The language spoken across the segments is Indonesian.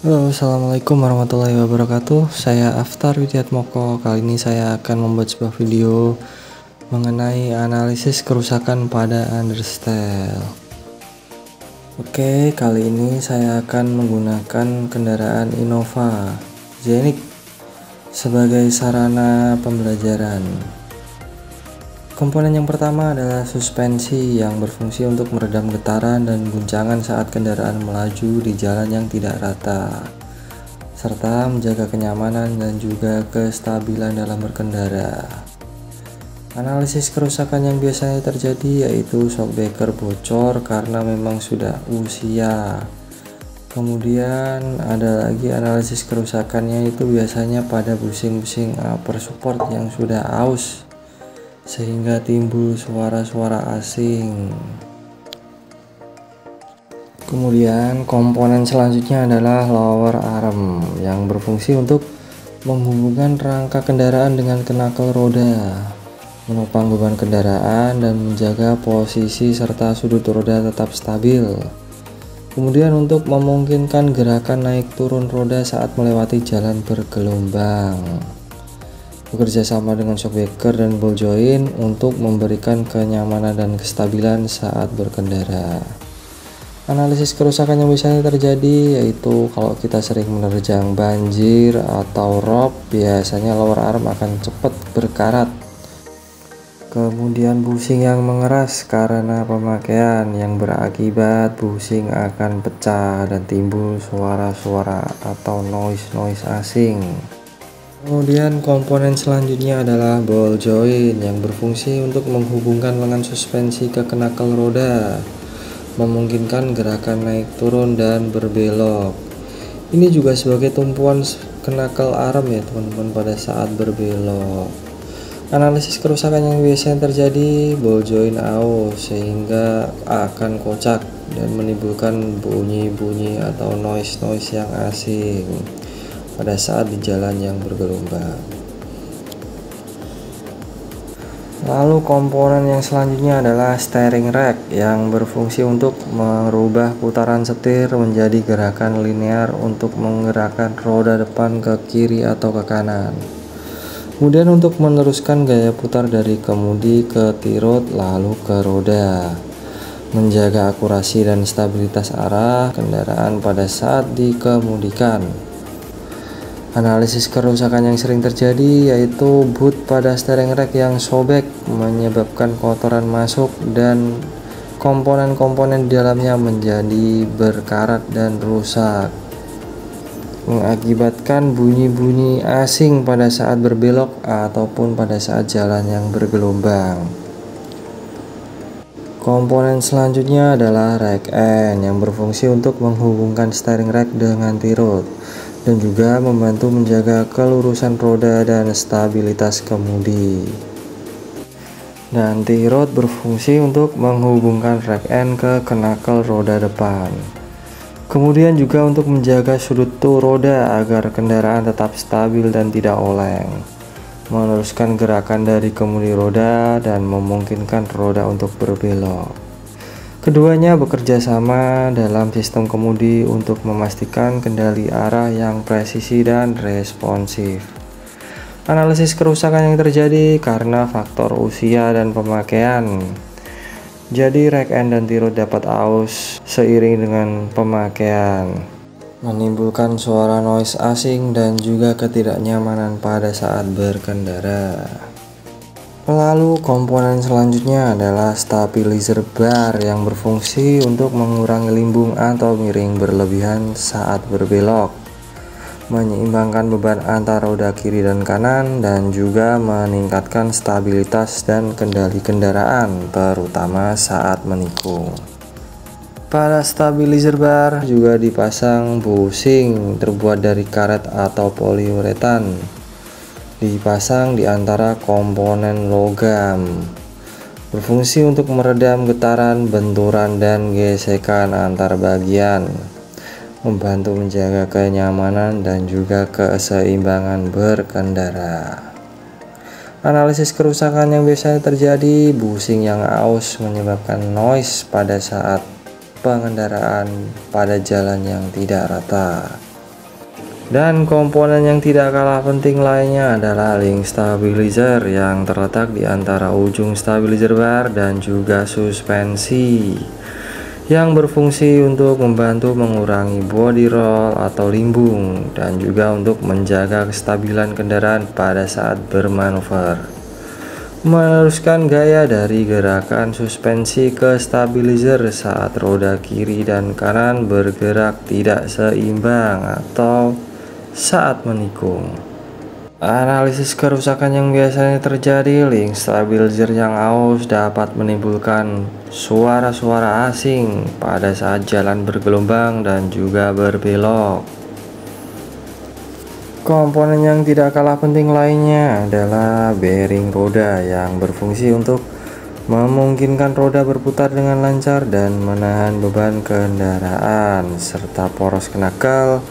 Halo, assalamualaikum warahmatullahi wabarakatuh. Saya Aftar Widiatmoko. Kali ini saya akan membuat sebuah video mengenai analisis kerusakan pada understell. Oke, kali ini saya akan menggunakan kendaraan Innova Zenik sebagai sarana pembelajaran. Komponen yang pertama adalah suspensi yang berfungsi untuk meredam getaran dan guncangan saat kendaraan melaju di jalan yang tidak rata, serta menjaga kenyamanan dan juga kestabilan dalam berkendara. Analisis kerusakan yang biasanya terjadi yaitu shockbreaker bocor karena memang sudah usia. Kemudian ada lagi analisis kerusakannya itu biasanya pada busing-busing upper support yang sudah aus sehingga timbul suara-suara asing. Kemudian komponen selanjutnya adalah lower arm yang berfungsi untuk menghubungkan rangka kendaraan dengan knuckle roda, menopang beban kendaraan dan menjaga posisi serta sudut roda tetap stabil. Kemudian untuk memungkinkan gerakan naik turun roda saat melewati jalan bergelombang. Bekerja sama dengan shockbreaker dan ball joint untuk memberikan kenyamanan dan kestabilan saat berkendara. Analisis kerusakan yang biasanya terjadi yaitu kalau kita sering menerjang banjir atau rob, biasanya lower arm akan cepat berkarat. Kemudian busing yang mengeras karena pemakaian yang berakibat busing akan pecah dan timbul suara-suara atau noise asing. Kemudian komponen selanjutnya adalah ball joint yang berfungsi untuk menghubungkan lengan suspensi ke knuckle roda, memungkinkan gerakan naik turun dan berbelok. Ini juga sebagai tumpuan knuckle arm ya teman-teman pada saat berbelok. Analisis kerusakan yang biasanya terjadi ball joint aus sehingga akan kocak dan menimbulkan bunyi-bunyi atau noise yang asing pada saat di jalan yang bergelombang. Lalu komponen yang selanjutnya adalah steering rack yang berfungsi untuk merubah putaran setir menjadi gerakan linear untuk menggerakkan roda depan ke kiri atau ke kanan. Kemudian untuk meneruskan gaya putar dari kemudi ke tirot lalu ke roda, menjaga akurasi dan stabilitas arah kendaraan pada saat dikemudikan. Analisis kerusakan yang sering terjadi yaitu boot pada steering rack yang sobek menyebabkan kotoran masuk dan komponen-komponen di dalamnya menjadi berkarat dan rusak, mengakibatkan bunyi-bunyi asing pada saat berbelok ataupun pada saat jalan yang bergelombang. Komponen selanjutnya adalah rack end yang berfungsi untuk menghubungkan steering rack dengan tirot dan juga membantu menjaga kelurusan roda dan stabilitas kemudi. Dan tirot berfungsi untuk menghubungkan rack end ke knuckle roda depan. Kemudian juga untuk menjaga sudut toe roda agar kendaraan tetap stabil dan tidak oleng, meneruskan gerakan dari kemudi roda dan memungkinkan roda untuk berbelok. Keduanya bekerja sama dalam sistem kemudi untuk memastikan kendali arah yang presisi dan responsif. Analisis kerusakan yang terjadi karena faktor usia dan pemakaian. Jadi rack end dan tirot dapat aus seiring dengan pemakaian, menimbulkan suara noise asing dan juga ketidaknyamanan pada saat berkendara. Lalu komponen selanjutnya adalah stabilizer bar yang berfungsi untuk mengurangi limbung atau miring berlebihan saat berbelok, menyeimbangkan beban antar roda kiri dan kanan, dan juga meningkatkan stabilitas dan kendali kendaraan terutama saat menikung. Pada stabilizer bar juga dipasang busing terbuat dari karet atau poliuretan, dipasang di antara komponen logam, berfungsi untuk meredam getaran, benturan, dan gesekan antar bagian, membantu menjaga kenyamanan dan juga keseimbangan berkendara. Analisis kerusakan yang biasanya terjadi, busing yang aus menyebabkan noise pada saat pengendaraan pada jalan yang tidak rata. Dan komponen yang tidak kalah penting lainnya adalah link stabilizer yang terletak di antara ujung stabilizer bar dan juga suspensi, yang berfungsi untuk membantu mengurangi body roll atau limbung dan juga untuk menjaga kestabilan kendaraan pada saat bermanuver, meneruskan gaya dari gerakan suspensi ke stabilizer saat roda kiri dan kanan bergerak tidak seimbang atau saat menikung. Analisis kerusakan yang biasanya terjadi, link stabilizer yang aus dapat menimbulkan suara-suara asing pada saat jalan bergelombang dan juga berbelok. Komponen yang tidak kalah penting lainnya adalah bearing roda yang berfungsi untuk memungkinkan roda berputar dengan lancar dan menahan beban kendaraan, serta poros knuckle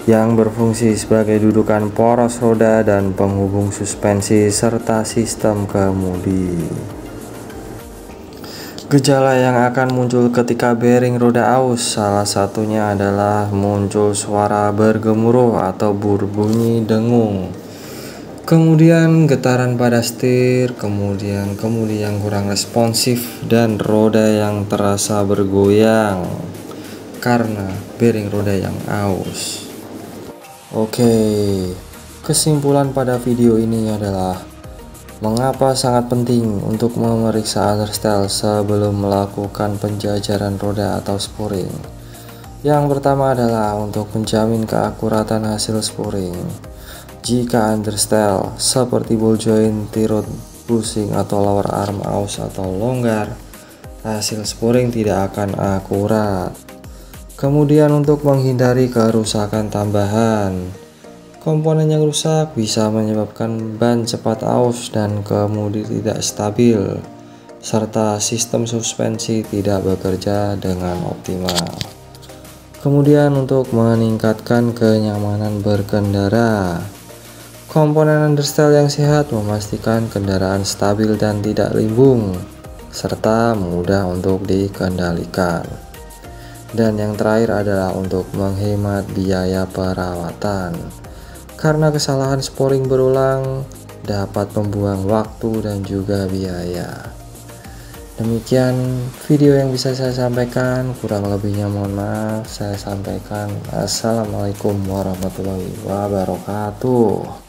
yang berfungsi sebagai dudukan poros roda dan penghubung suspensi serta sistem kemudi. Gejala yang akan muncul ketika bearing roda aus salah satunya adalah muncul suara bergemuruh atau berbunyi dengung, kemudian getaran pada setir, kemudian kemudi yang kurang responsif, dan roda yang terasa bergoyang karena bearing roda yang aus. Oke, kesimpulan pada video ini adalah mengapa sangat penting untuk memeriksa understyle sebelum melakukan penjajaran roda atau sporing. Yang pertama adalah untuk menjamin keakuratan hasil sporing. Jika understyle seperti ball joint, tirot, bushing, atau lower arm aus atau longgar, hasil sporing tidak akan akurat. Kemudian untuk menghindari kerusakan tambahan, komponen yang rusak bisa menyebabkan ban cepat aus dan kemudi tidak stabil, serta sistem suspensi tidak bekerja dengan optimal. Kemudian untuk meningkatkan kenyamanan berkendara, komponen understyle yang sehat memastikan kendaraan stabil dan tidak limbung, serta mudah untuk dikendalikan. Dan yang terakhir adalah untuk menghemat biaya perawatan, karena kesalahan sporing berulang dapat membuang waktu dan juga biaya. Demikian video yang bisa saya sampaikan, kurang lebihnya mohon maaf. Saya sampaikan assalamualaikum warahmatullahi wabarakatuh.